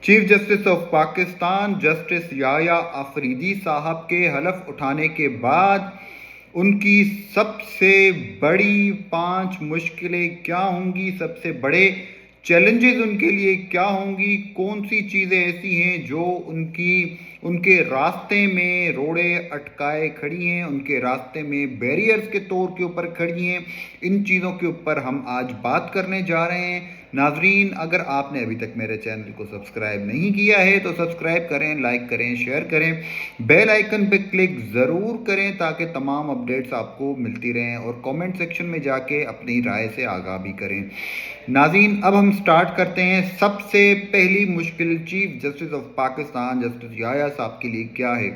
Chief justice of Pakistan justice Yahya Afridi صاحب کے حلف اٹھانے کے بعد ان کی سب سے بڑی 5 مشکلیں کیا ہوں گی، سب سے بڑے چیلنجز ان کے لیے کیا ہوں گی، کون سی چیزیں ایسی ہیں جو ان کے راستے میں روڑے اٹکائے کھڑی ہیں، ان کے راستے میں بیریئرز کے طور کے اوپر کھڑی ہیں، ان چیزوں کے اوپر ہم آج بات کرنے جا رہے ہیں۔ ناظرین، اگر آپ نے ابھی تک میرے چینل کو سبسکرائب نہیں کیا ہے تو سبسکرائب کریں، لائک کریں، شیئر کریں، بیل آئیکن پہ کلک ضرور کریں تاکہ تمام اپڈیٹس آپ کو ملتی رہیں، اور کامنٹ سیکشن میں جا کے اپنی رائے سے آگاہ بھی کریں۔ ناظرین، اب ہم سٹارٹ کرتے ہیں۔ سب سے پہلی مشکل chief justice of Pakistan justice Yahya صاحب کے لیے کیا ہے؟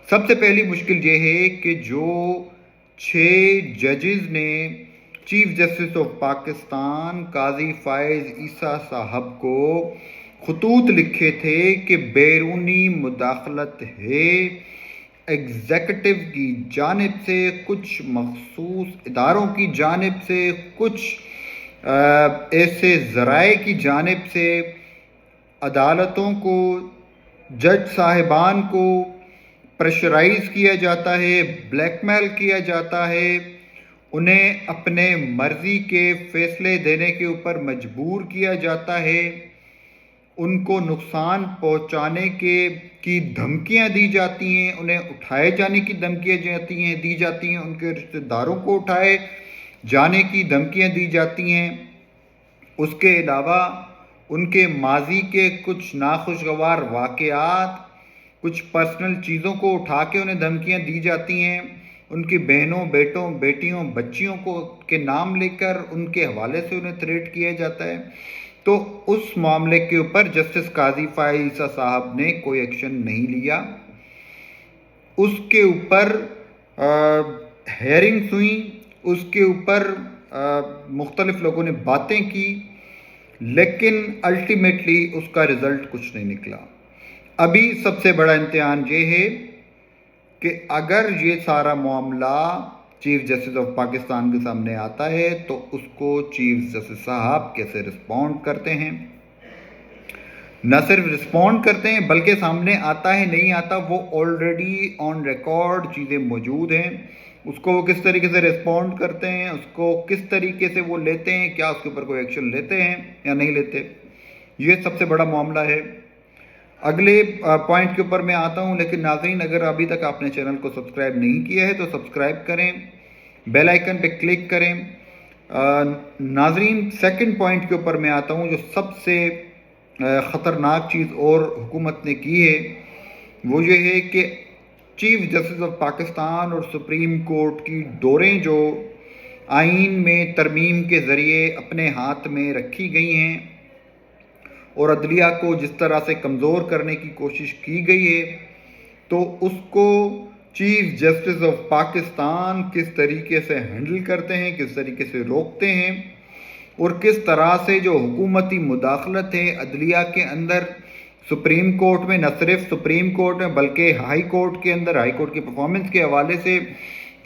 سب سے پہلی مشکل یہ ہے کہ جو 6 ججز نے چیف جسٹس آف پاکستان قاضی فائز عیسیٰ صاحب کو خطوط لکھے تھے کہ بیرونی مداخلت ہے، ایگزیکٹو کی جانب سے، کچھ مخصوص اداروں کی جانب سے، کچھ ایسے ذرائع کی جانب سے عدالتوں کو، جج صاحبان کو پریشرائز کیا جاتا ہے، بلیک میل کیا جاتا ہے، انہیں اپنے مرضی کے فیصلے دینے کے اوپر مجبور کیا جاتا ہے، ان کو نقصان پہنچانے کی دھمکیاں دی جاتی ہیں، انہیں اٹھائے جانے کی دھمکیاں دی جاتی ہیں، ان کے رشتہ داروں کو اٹھائے جانے کی دھمکیاں دی جاتی ہیں۔ اس کے علاوہ ان کے ماضی کے کچھ ناخوشگوار واقعات، کچھ پرسنل چیزوں کو اٹھا کے انہیں دھمکیاں دی جاتی ہیں، ان کی بہنوں، بیٹوں، بیٹیوں، بچیوں کے نام لے کر ان کے حوالے سے انہیں تھریٹ کیا جاتا ہے۔ تو اس معاملے کے اوپر جسٹس قاضی فائز عیسیٰ صاحب نے کوئی ایکشن نہیں لیا۔ اس کے اوپر ہیئرنگز ہوئیں، اس کے اوپر مختلف لوگوں نے باتیں کی، لیکن الٹیمیٹلی اس کا رزلٹ کچھ نہیں نکلا۔ ابھی سب سے بڑا امتحان یہ ہے کہ اگر یہ سارا معاملہ چیف جسٹس آف پاکستان کے سامنے آتا ہے تو اس کو چیف جسٹس صاحب کیسے رسپونڈ کرتے ہیں۔ نہ صرف رسپونڈ کرتے ہیں بلکہ سامنے آتا ہے نہیں آتا، وہ آلریڈی آن ریکارڈ چیزیں موجود ہیں، اس کو وہ کس طریقے سے رسپونڈ کرتے ہیں، اس کو کس طریقے سے وہ لیتے ہیں، کیا اس کے اوپر کوئی ایکشن لیتے ہیں یا نہیں لیتے، یہ سب سے بڑا معاملہ ہے۔ اگلے پوائنٹ کے اوپر میں آتا ہوں، لیکن ناظرین اگر ابھی تک آپ نے چینل کو سبسکرائب نہیں کیا ہے تو سبسکرائب کریں، بیل آئیکن پہ کلک کریں۔ ناظرین، سیکنڈ پوائنٹ کے اوپر میں آتا ہوں، جو سب سے خطرناک چیز اور حکومت نے کی ہے وہ یہ ہے کہ چیف جسٹس آف پاکستان اور سپریم کورٹ کی ڈوریں جو آئین میں ترمیم کے ذریعے اپنے ہاتھ میں رکھی گئی ہیں اور عدلیہ کو جس طرح سے کمزور کرنے کی کوشش کی گئی ہے، تو اس کو چیف جسٹس آف پاکستان کس طریقے سے ہینڈل کرتے ہیں، کس طریقے سے روکتے ہیں، اور کس طرح سے جو حکومتی مداخلت ہے عدلیہ کے اندر، سپریم کورٹ میں، نہ صرف سپریم کورٹ میں بلکہ ہائی کورٹ کے اندر، ہائی کورٹ کی پرفارمنس کے حوالے سے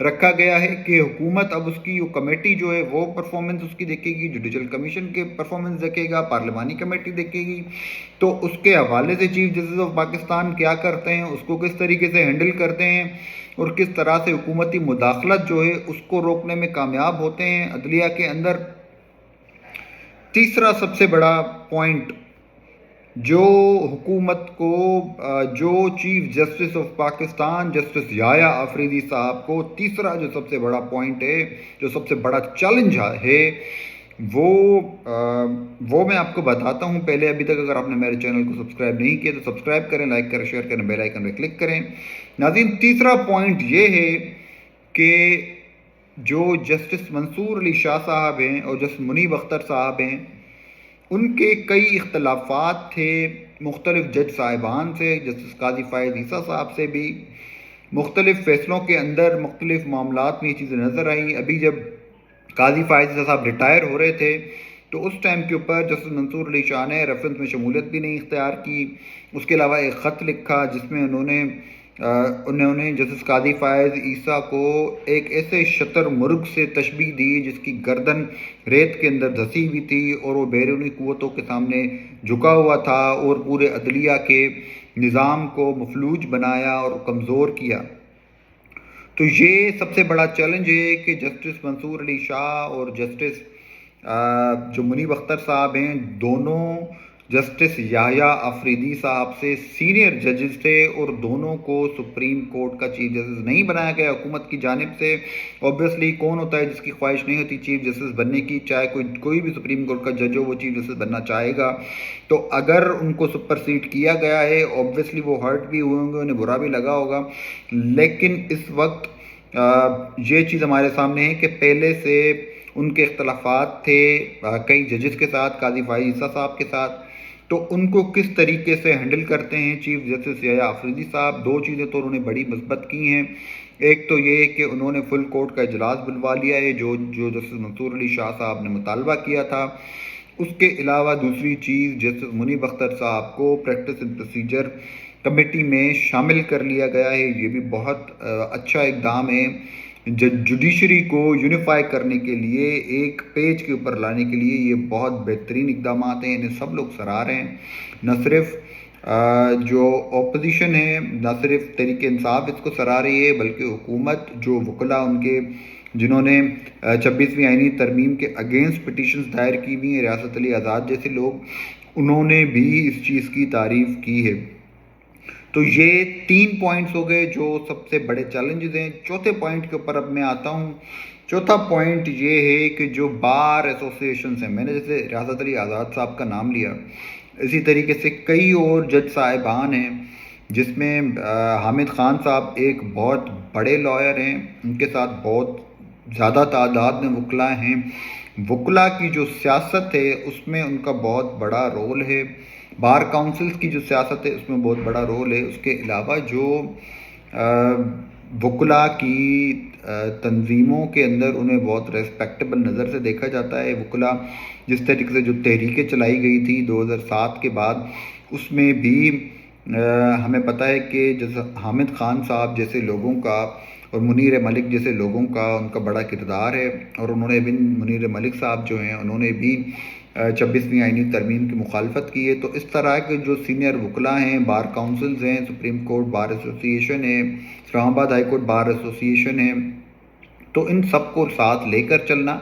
رکھا گیا ہے کہ حکومت اب اس کی کمیٹی جو ہے وہ پرفارمنس اس کی دیکھے گی، جوڈیشل کمیشن کے پرفارمنس دیکھے گا، پارلیمانی کمیٹی دیکھے گی، تو اس کے حوالے سے چیف جسٹس آف پاکستان کیا کرتے ہیں، اس کو کس طریقے سے ہینڈل کرتے ہیں، اور کس طرح سے حکومتی مداخلت جو ہے اس کو روکنے میں کامیاب ہوتے ہیں عدلیہ کے اندر۔ تیسرا سب سے بڑا پوائنٹ جو حکومت کو، جو chief justice of Pakistan justice Yahya Afridi صاحب کو تیسرا جو سب سے بڑا پوائنٹ ہے، جو سب سے بڑا چیلنج ہے، وہ میں آپ کو بتاتا ہوں۔ پہلے ابھی تک اگر آپ نے میرے چینل کو سبسکرائب نہیں کیا تو سبسکرائب کریں، لائک کریں، شیئر کریں، بیل آئیکن پہ کلک کریں۔ ناظرین، تیسرا پوائنٹ یہ ہے کہ جو جسٹس منصور علی شاہ صاحب ہیں اور جسٹس منیب اختر صاحب ہیں، ان کے کئی اختلافات تھے مختلف جج صاحبان سے، جسٹس قاضی فائز عیسیٰ صاحب سے بھی، مختلف فیصلوں کے اندر مختلف معاملات میں یہ چیزیں نظر آئیں۔ ابھی جب قاضی فائز عیسیٰ صاحب ریٹائر ہو رہے تھے تو اس ٹائم کے اوپر جسٹس منصور علی شاہ نے ریفرنس میں شمولیت بھی نہیں اختیار کی، اس کے علاوہ ایک خط لکھا جس میں انہوں نے انہوں نے جسٹس قاضی فائز عیسیٰ کو ایک ایسے شتر مرغ سے تشبیہ دی جس کی گردن ریت کے اندر دھسی ہوئی تھی اور وہ بیرونی قوتوں کے سامنے جھکا ہوا تھا، اور پورے عدلیہ کے نظام کو مفلوج بنایا اور کمزور کیا۔ تو یہ سب سے بڑا چیلنج ہے کہ جسٹس منصور علی شاہ اور جسٹس جو منیب اختر صاحب ہیں، دونوں جسٹس یحییٰ آفریدی صاحب سے سینئر ججز تھے، اور دونوں کو سپریم کورٹ کا چیف جسٹس نہیں بنایا گیا حکومت کی جانب سے۔ اوبویسلی کون ہوتا ہے جس کی خواہش نہیں ہوتی چیف جسٹس بننے کی، چاہے کوئی بھی سپریم کورٹ کا جج ہو وہ چیف جسٹس بننا چاہے گا۔ تو اگر ان کو سپرسیڈ کیا گیا ہے، اوبویسلی وہ ہرٹ بھی ہوئے ہوں گے، انہیں برا بھی لگا ہوگا، لیکن اس وقت یہ چیز ہمارے سامنے ہے کہ پہلے سے ان کے اختلافات تھے کئی ججز کے ساتھ، قاضی فائز عیسیٰ صاحب کے ساتھ، تو ان کو کس طریقے سے ہینڈل کرتے ہیں چیف جسٹس یحییٰ آفریدی صاحب۔ دو چیزیں تو انہوں نے بڑی مثبت کی ہیں، ایک تو یہ کہ انہوں نے فل کورٹ کا اجلاس بلوا لیا ہے جو جسٹس منصور علی شاہ صاحب نے مطالبہ کیا تھا۔ اس کے علاوہ دوسری چیز، جسٹس منیب اختر صاحب کو پریکٹس اینڈ پروسیجر کمیٹی میں شامل کر لیا گیا ہے، یہ بھی بہت اچھا اقدام ہے۔ جوڈیشری کو یونیفائی کرنے کے لیے، ایک پیج کے اوپر لانے کے لیے یہ بہت بہترین اقدامات ہیں، انہیں سب لوگ سراہ رہے ہیں۔ نہ صرف جو اپوزیشن ہے، نہ صرف تحریک انصاف اس کو سراہ رہی ہے، بلکہ حکومت، جو وکلاء ان کے جنہوں نے 26ویں آئینی ترمیم کے اگینسٹ پٹیشنز دائر کی ہوئی ہیں، ریاست علی آزاد جیسے لوگ، انہوں نے بھی اس چیز کی تعریف کی ہے۔ تو یہ 3 پوائنٹس ہو گئے جو سب سے بڑے چیلنجز ہیں۔ چوتھے پوائنٹ کے اوپر اب میں آتا ہوں۔ چوتھا پوائنٹ یہ ہے کہ جو بار ایسوسیشنز ہیں، میں نے جیسے ریاست علی آزاد صاحب کا نام لیا، اسی طریقے سے کئی اور جج صاحبان ہیں، جس میں حامد خان صاحب ایک بہت بڑے لائر ہیں، ان کے ساتھ بہت زیادہ تعداد میں وکلاء ہیں۔ وکلاء کی جو سیاست ہے اس میں ان کا بہت بڑا رول ہے، بار کاؤنسلز کی جو سیاست ہے اس میں بہت بڑا رول ہے۔ اس کے علاوہ جو وکلاء کی تنظیموں کے اندر انہیں بہت ریسپیکٹیبل نظر سے دیکھا جاتا ہے۔ وکلاء جس طریقے سے جو تحریکیں چلائی گئی تھی 2007 کے بعد، اس میں بھی ہمیں پتہ ہے کہ جیسے حامد خان صاحب جیسے لوگوں کا اور منیر ملک جیسے لوگوں کا ان کا بڑا کردار ہے، اور انہوں نے بھی، منیر ملک صاحب جو ہیں انہوں نے بھی 26ویں آئینی ترمیم کی مخالفت کی ہے۔ تو اس طرح کے جو سینئر وکلاء ہیں، بار کاؤنسلز ہیں، سپریم کورٹ بار ایسوسیشن ہے، اسلام آباد ہائی کورٹ بار ایسوسیشن ہے، تو ان سب کو ساتھ لے کر چلنا،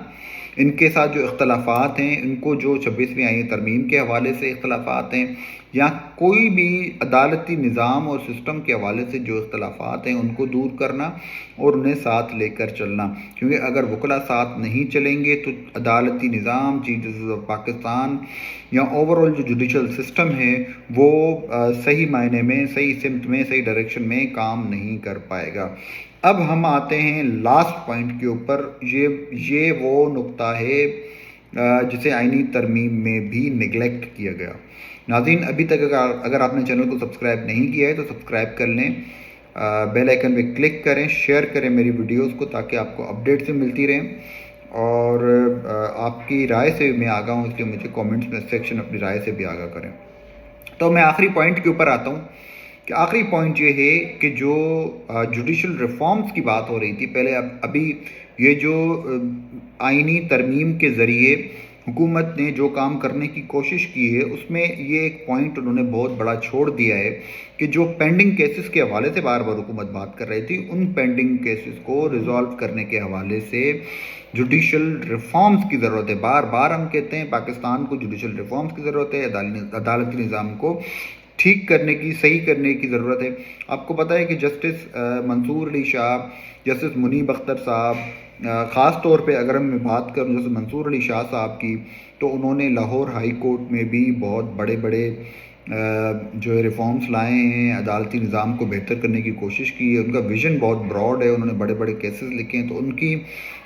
ان کے ساتھ جو اختلافات ہیں، ان کو جو 26ویں آئینی ترمیم کے حوالے سے اختلافات ہیں، یا کوئی بھی عدالتی نظام اور سسٹم کے حوالے سے جو اختلافات ہیں، ان کو دور کرنا اور انہیں ساتھ لے کر چلنا، کیونکہ اگر وکلاء ساتھ نہیں چلیں گے تو عدالتی نظام، چیف جسٹس آف پاکستان یا اوورآل جو جوڈیشل سسٹم ہے وہ صحیح معنی میں، صحیح سمت میں، صحیح ڈائریکشن میں کام نہیں کر پائے گا۔ اب ہم آتے ہیں لاسٹ پوائنٹ کے اوپر۔ یہ وہ نقطہ ہے جسے آئینی ترمیم میں بھی نیگلیکٹ کیا گیا۔ ناظرین، ابھی تک اگر آپ نے چینل کو سبسکرائب نہیں کیا ہے تو سبسکرائب کر لیں، بیل آئیکن پہ کلک کریں، شیئر کریں میری ویڈیوز کو تاکہ آپ کو اپڈیٹ سے ملتی رہیں، اور آپ کی رائے سے میں آگاہ ہوں، اس لیے مجھے کومنٹس میں سیکشن اپنی رائے سے بھی آگاہ کریں۔ تو میں آخری پوائنٹ کے اوپر آتا ہوں کہ آخری پوائنٹ یہ ہے کہ جو جوڈیشل ریفارمز کی بات ہو رہی تھی پہلے، ابھی یہ جو آئینی ترمیم کے ذریعے حکومت نے جو کام کرنے کی کوشش کی ہے، اس میں یہ ایک پوائنٹ انہوں نے بہت بڑا چھوڑ دیا ہے کہ جو پینڈنگ کیسز کے حوالے سے بار بار حکومت بات کر رہی تھی، ان پینڈنگ کیسز کو ریزالو کرنے کے حوالے سے جوڈیشل ریفارمز کی ضرورت ہے۔ بار بار ہم کہتے ہیں پاکستان کو جوڈیشل ریفارمز کی ضرورت ہے، عدالتی نظام کو ٹھیک کرنے کی، صحیح کرنے کی ضرورت ہے۔ آپ کو پتہ ہے کہ جسٹس منصور علی شاہ، جسٹس منیب اختر صاحب، خاص طور پہ اگر میں بات کروں جیسے منصور علی شاہ صاحب کی، تو انہوں نے لاہور ہائی کورٹ میں بھی بہت بڑے بڑے جو ریفارمز لائے ہیں، عدالتی نظام کو بہتر کرنے کی کوشش کی ہے۔ ان کا ویژن بہت براڈ ہے، انہوں نے بڑے بڑے کیسز لکھے ہیں، تو ان کی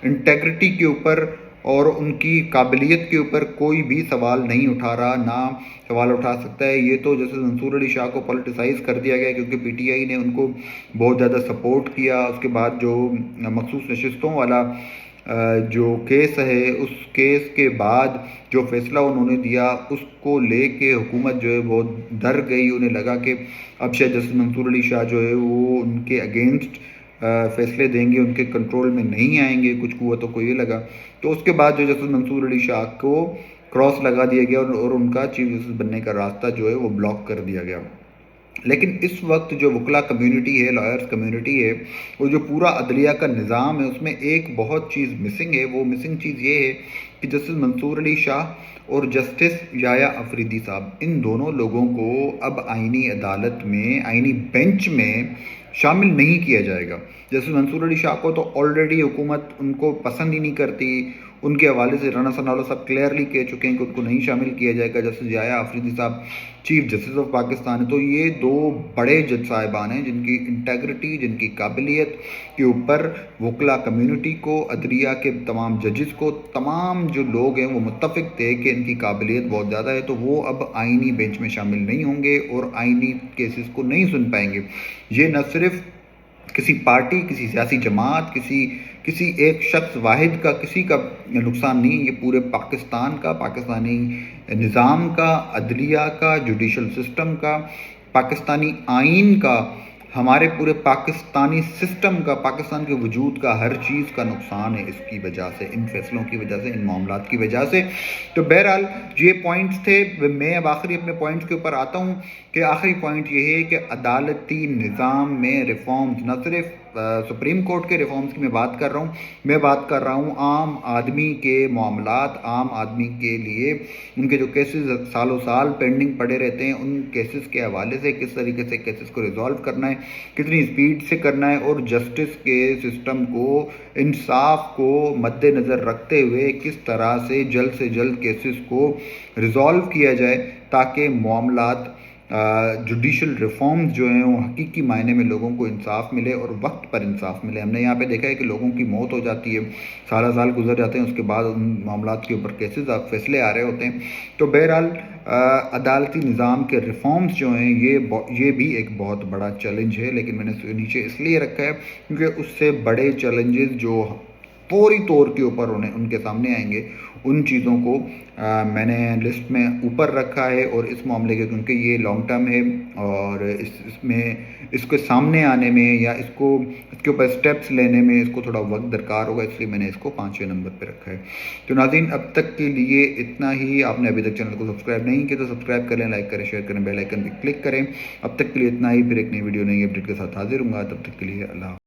انٹیگریٹی کے اوپر اور ان کی قابلیت کے اوپر کوئی بھی سوال نہیں اٹھا رہا، نہ سوال اٹھا سکتا ہے۔ یہ تو جیسے منصور علی شاہ کو پولیٹیسائز کر دیا گیا کیونکہ پی ٹی آئی نے ان کو بہت زیادہ سپورٹ کیا۔ اس کے بعد جو مخصوص نشستوں والا جو کیس ہے اس کیس کے بعد جو فیصلہ انہوں نے دیا اس کو لے کے حکومت جو ہے وہ ڈر گئی. انہیں لگا کہ اب شاید جسٹس منصور علی شاہ جو ہے وہ ان کے اگینسٹ فیصلے دیں گے, ان کے کنٹرول میں نہیں آئیں گے. کچھ قوتوں کو یہ لگا, تو اس کے بعد جو جسٹس منصور علی شاہ کو کراس لگا دیا گیا اور ان کا چیف جسٹس بننے کا راستہ جو ہے وہ بلاک کر دیا گیا. لیکن اس وقت جو وکلا کمیونٹی ہے, لائرز کمیونٹی ہے, وہ جو پورا عدلیہ کا نظام ہے اس میں ایک بہت چیز مسنگ ہے. وہ مسنگ چیز یہ ہے کہ جسٹس منصور علی شاہ اور جسٹس یحییٰ افریدی صاحب, ان دونوں لوگوں کو اب آئینی عدالت میں, آئینی بینچ میں شامل نہیں کیا جائے گا. جسٹس منصور علی شاہ کو تو آلریڈی حکومت ان کو پسند ہی نہیں کرتی. ان کے حوالے سے رانا ثناء اللہ صاحب کلیئرلی کہہ چکے ہیں کہ ان کو نہیں شامل کیا جائے گا. جسٹس یحییٰ افریدی صاحب چیف جسٹس آف پاکستان ہے. تو یہ دو بڑے جج صاحبان ہیں جن کی انٹیگریٹی, جن کی قابلیت کے اوپر وکلا کمیونٹی کو, عدلیہ کے تمام ججز کو, تمام جو لوگ ہیں وہ متفق تھے کہ ان کی قابلیت بہت زیادہ ہے. تو وہ اب آئینی بینچ میں شامل نہیں ہوں گے اور آئینی کیسز کو نہیں سن پائیں گے. یہ نہ صرف کسی پارٹی, کسی سیاسی جماعت, کسی ایک شخص واحد کا, کسی کا نقصان نہیں, یہ پورے پاکستان کا, پاکستانی نظام کا, عدلیہ کا, جوڈیشل سسٹم کا, پاکستانی آئین کا, ہمارے پورے پاکستانی سسٹم کا, پاکستان کے وجود کا, ہر چیز کا نقصان ہے اس کی وجہ سے, ان فیصلوں کی وجہ سے, ان معاملات کی وجہ سے. تو بہرحال یہ پوائنٹس تھے. میں اب آخری اپنے پوائنٹس کے اوپر آتا ہوں کہ آخری پوائنٹ یہ ہے کہ عدالتی نظام میں ریفارمز, نہ صرف سپریم کورٹ کے ریفارمز کی میں بات کر رہا ہوں, میں بات کر رہا ہوں عام آدمی کے معاملات, عام آدمی کے لیے ان کے جو کیسز سالوں سال پینڈنگ پڑے رہتے ہیں, ان کیسز کے حوالے سے کس طریقے سے کیسز کو ریزالو کرنا ہے, کتنی اسپیڈ سے کرنا ہے, اور جسٹس کے سسٹم کو, انصاف کو مد نظر رکھتے ہوئے کس طرح سے جلد کیسز کو ریزالو کیا جائے تاکہ معاملات, جوڈیشل ریفارمز جو ہیں وہ حقیقی معنی میں لوگوں کو انصاف ملے اور وقت پر انصاف ملے. ہم نے یہاں پہ دیکھا ہے کہ لوگوں کی موت ہو جاتی ہے, سال گزر جاتے ہیں, اس کے بعد ان معاملات کے اوپر کیسز فیصلے آ رہے ہوتے ہیں. تو بہرحال عدالتی نظام کے ریفارمز جو ہیں یہ بھی ایک بہت بڑا چیلنج ہے, لیکن میں نے اسے نیچے اس لیے رکھا ہے کیونکہ اس سے بڑے چیلنجز جو فوری طور کے اوپر ان کے سامنے آئیں گے, ان چیزوں کو میں نے لسٹ میں اوپر رکھا ہے. اور اس معاملے کے کیونکہ یہ لانگ ٹرم ہے اور اس میں اس کے سامنے آنے میں یا اس کے اوپر سٹیپس لینے میں اس کو تھوڑا وقت درکار ہوگا, اس لیے میں نے اس کو 5ویں نمبر پہ رکھا ہے. تو ناظرین اب تک کے لیے اتنا ہی. آپ نے ابھی تک چینل کو سبسکرائب نہیں کیا تو سبسکرائب کریں, لائک کریں, شیئر کریں, بیل آئیکن پہ کلک کریں. اب تک کے لیے اتنا ہی. پھر ایک نئی ویڈیو, نئی اپڈیٹ کے ساتھ حاضر ہوں گا. تب تک کے لیے اللہ حافظ.